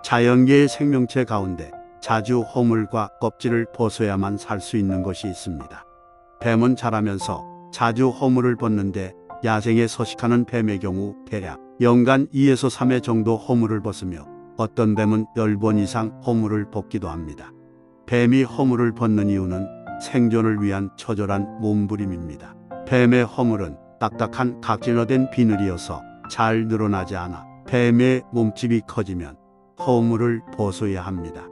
자연계의 생명체 가운데 자주 허물과 껍질을 벗어야만 살 수 있는 것이 있습니다. 뱀은 자라면서 자주 허물을 벗는데 야생에 서식하는 뱀의 경우 대략 연간 2에서 3회 정도 허물을 벗으며 어떤 뱀은 10번 이상 허물을 벗기도 합니다. 뱀이 허물을 벗는 이유는 생존을 위한 처절한 몸부림입니다. 뱀의 허물은 딱딱한 각진화된 비늘이어서 잘 늘어나지 않아 뱀의 몸집이 커지면 허물을 벗어야 합니다.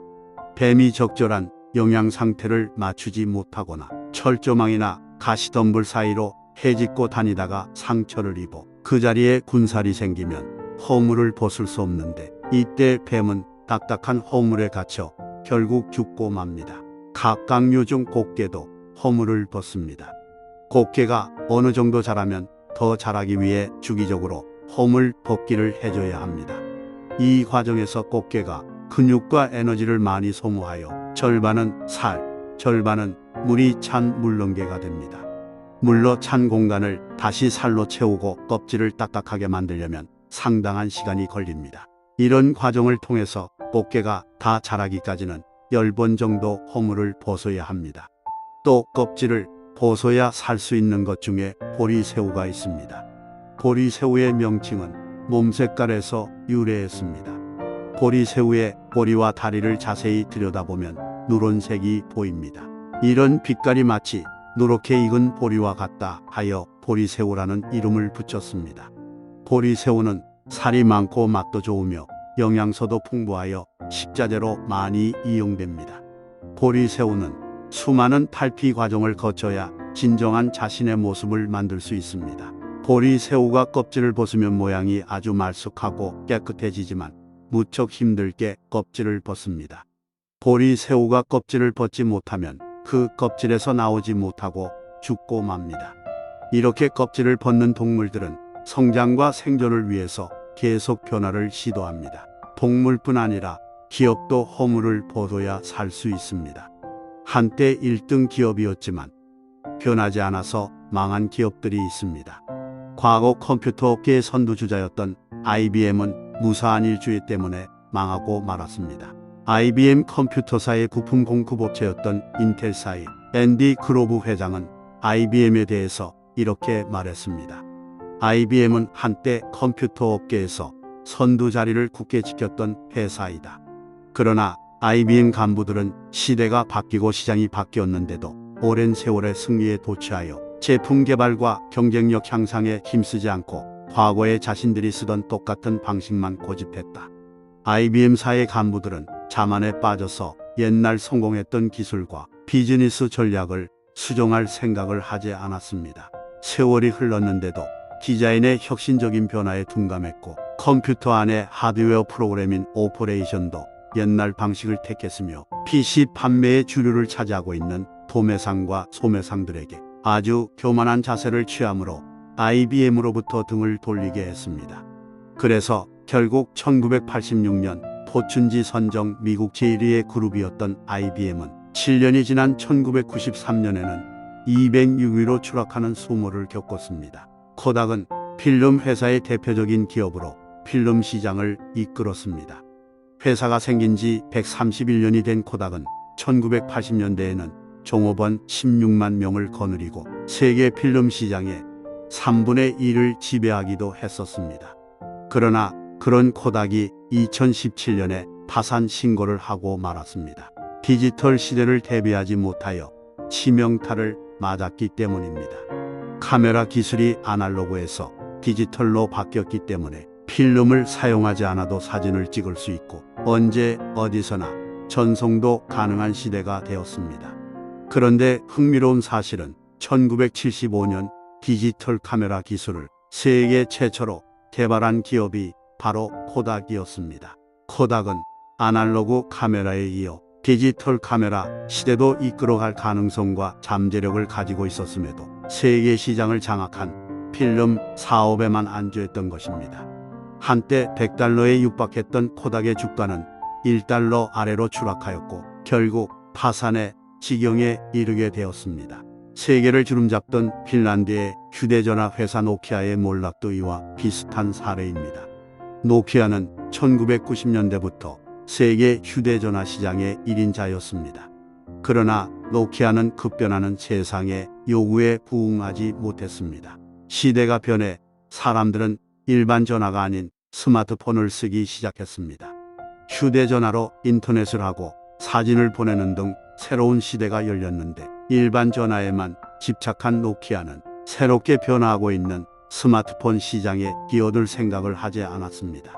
뱀이 적절한 영양 상태를 맞추지 못하거나 철조망이나 가시덤불 사이로 헤집고 다니다가 상처를 입어 그 자리에 군살이 생기면 허물을 벗을 수 없는데 이때 뱀은 딱딱한 허물에 갇혀 결국 죽고 맙니다. 갑각류 중 꽃게도 허물을 벗습니다. 꽃게가 어느 정도 자라면 더 자라기 위해 주기적으로 허물 벗기를 해줘야 합니다. 이 과정에서 꽃게가 근육과 에너지를 많이 소모하여 절반은 살, 절반은 물이 찬 물렁개가 됩니다. 물로 찬 공간을 다시 살로 채우고 껍질을 딱딱하게 만들려면 상당한 시간이 걸립니다. 이런 과정을 통해서 꽃게가 다 자라기까지는 10번 정도 허물을 벗어야 합니다. 또 껍질을 벗어야 살 수 있는 것 중에 보리새우가 있습니다. 보리새우의 명칭은 몸 색깔에서 유래했습니다. 보리새우의 보리와 다리를 자세히 들여다보면 누런색이 보입니다. 이런 빛깔이 마치 누렇게 익은 보리와 같다 하여 보리새우라는 이름을 붙였습니다. 보리새우는 살이 많고 맛도 좋으며 영양소도 풍부하여 식자재로 많이 이용됩니다. 보리새우는 수많은 탈피 과정을 거쳐야 진정한 자신의 모습을 만들 수 있습니다. 보리새우가 껍질을 벗으면 모양이 아주 말쑥하고 깨끗해지지만 무척 힘들게 껍질을 벗습니다. 보리새우가 껍질을 벗지 못하면 그 껍질에서 나오지 못하고 죽고 맙니다. 이렇게 껍질을 벗는 동물들은 성장과 생존을 위해서 계속 변화를 시도합니다. 동물뿐 아니라 기업도 허물을 벗어야 살 수 있습니다. 한때 1등 기업이었지만 변하지 않아서 망한 기업들이 있습니다. 과거 컴퓨터 업계의 선두주자였던 IBM은 무사한 일주일 때문에 망하고 말았습니다. IBM 컴퓨터사의 부품 공급업체였던 인텔사의 앤디 그로브 회장은 IBM에 대해서 이렇게 말했습니다. IBM은 한때 컴퓨터 업계에서 선두 자리를 굳게 지켰던 회사이다. 그러나 IBM 간부들은 시대가 바뀌고 시장이 바뀌었는데도 오랜 세월의 승리에 도취하여 제품 개발과 경쟁력 향상에 힘쓰지 않고 과거에 자신들이 쓰던 똑같은 방식만 고집했다. IBM사의 간부들은 자만에 빠져서 옛날 성공했던 기술과 비즈니스 전략을 수정할 생각을 하지 않았습니다. 세월이 흘렀는데도 디자인의 혁신적인 변화에 둔감했고 컴퓨터 안의 하드웨어 프로그래밍 오퍼레이션도 옛날 방식을 택했으며 PC 판매의 주류를 차지하고 있는 도매상과 소매상들에게 아주 교만한 자세를 취함으로 IBM으로부터 등을 돌리게 했습니다. 그래서 결국 1986년 포춘지 선정 미국 제1위의 그룹이었던 IBM은 7년이 지난 1993년에는 206위로 추락하는 수모를 겪었습니다. 코닥은 필름 회사의 대표적인 기업으로 필름 시장을 이끌었습니다. 회사가 생긴 지 131년이 된 코닥은 1980년대에는 종업원 16만 명을 거느리고 세계 필름 시장의 3분의 1을 지배하기도 했었습니다. 그러나 그런 코닥이 2017년에 파산 신고를 하고 말았습니다. 디지털 시대를 대비하지 못하여 치명타를 맞았기 때문입니다. 카메라 기술이 아날로그에서 디지털로 바뀌었기 때문에 필름을 사용하지 않아도 사진을 찍을 수 있고 언제 어디서나 전송도 가능한 시대가 되었습니다. 그런데 흥미로운 사실은 1975년 디지털 카메라 기술을 세계 최초로 개발한 기업이 바로 코닥이었습니다. 코닥은 아날로그 카메라에 이어 디지털 카메라 시대도 이끌어갈 가능성과 잠재력을 가지고 있었음에도 세계 시장을 장악한 필름 사업에만 안주했던 것입니다. 한때 100달러에 육박했던 코닥의 주가는 1달러 아래로 추락하였고 결국 파산의 지경에 이르게 되었습니다. 세계를 주름잡던 핀란드의 휴대전화 회사 노키아의 몰락도 이와 비슷한 사례입니다. 노키아는 1990년대부터 세계 휴대전화 시장의 1인자였습니다. 그러나 노키아는 급변하는 세상의 요구에 부응하지 못했습니다. 시대가 변해 사람들은 일반 전화가 아닌 스마트폰을 쓰기 시작했습니다. 휴대전화로 인터넷을 하고 사진을 보내는 등 새로운 시대가 열렸는데 일반 전화에만 집착한 노키아는 새롭게 변화하고 있는 스마트폰 시장에 끼어들 생각을 하지 않았습니다.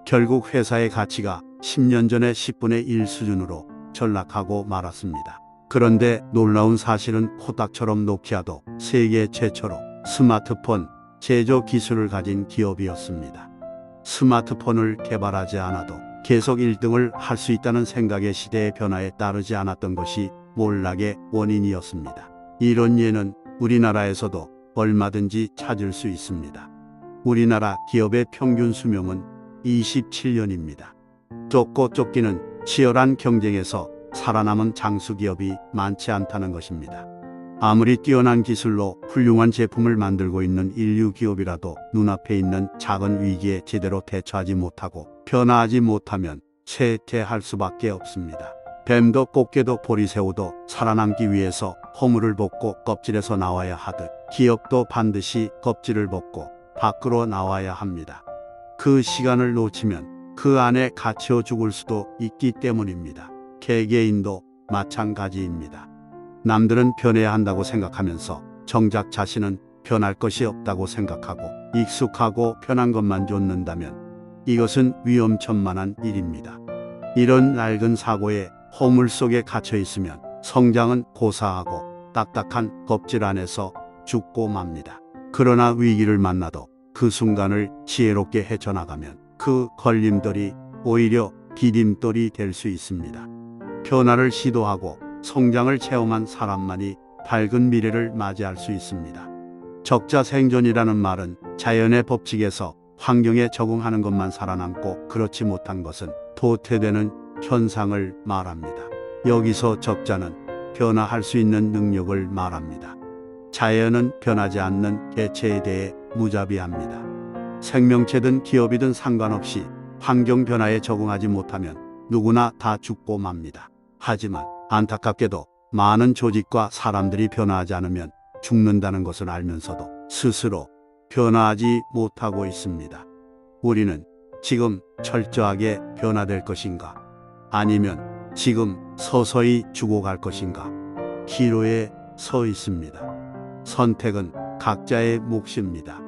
결국 회사의 가치가 10년 전의 10분의 1 수준으로 전락하고 말았습니다. 그런데 놀라운 사실은 코닥처럼 노키아도 세계 최초로 스마트폰 제조 기술을 가진 기업이었습니다. 스마트폰을 개발하지 않아도 계속 1등을 할 수 있다는 생각의 시대의 변화에 따르지 않았던 것이 몰락의 원인이었습니다. 이런 예는 우리나라에서도 얼마든지 찾을 수 있습니다. 우리나라 기업의 평균 수명은 27년입니다. 좁고 쫓기는 치열한 경쟁에서 살아남은 장수기업이 많지 않다는 것입니다. 아무리 뛰어난 기술로 훌륭한 제품을 만들고 있는 인류 기업이라도 눈앞에 있는 작은 위기에 제대로 대처하지 못하고 변화하지 못하면 쇠퇴할 수밖에 없습니다. 뱀도 꽃게도 보리새우도 살아남기 위해서 허물을 벗고 껍질에서 나와야 하듯 기업도 반드시 껍질을 벗고 밖으로 나와야 합니다. 그 시간을 놓치면 그 안에 갇혀 죽을 수도 있기 때문입니다. 개개인도 마찬가지입니다. 남들은 변해야 한다고 생각하면서 정작 자신은 변할 것이 없다고 생각하고 익숙하고 편한 것만 좇는다면 이것은 위험천만한 일입니다. 이런 낡은 사고에 허물 속에 갇혀 있으면 성장은 고사하고 딱딱한 껍질 안에서 죽고 맙니다. 그러나 위기를 만나도 그 순간을 지혜롭게 헤쳐나가면 그 걸림돌이 오히려 디딤돌이 될 수 있습니다. 변화를 시도하고 성장을 체험한 사람만이 밝은 미래를 맞이할 수 있습니다. 적자생존이라는 말은 자연의 법칙에서 환경에 적응하는 것만 살아남고 그렇지 못한 것은 도태되는 현상을 말합니다. 여기서 적자는 변화할 수 있는 능력을 말합니다. 자연은 변하지 않는 개체에 대해 무자비합니다. 생명체든 기업이든 상관없이 환경 변화에 적응하지 못하면 누구나 다 죽고 맙니다. 하지만 안타깝게도 많은 조직과 사람들이 변화하지 않으면 죽는다는 것을 알면서도 스스로 변화하지 못하고 있습니다. 우리는 지금 철저하게 변화될 것인가? 아니면 지금 서서히 죽어갈 것인가? 기로에 서 있습니다. 선택은 각자의 몫입니다.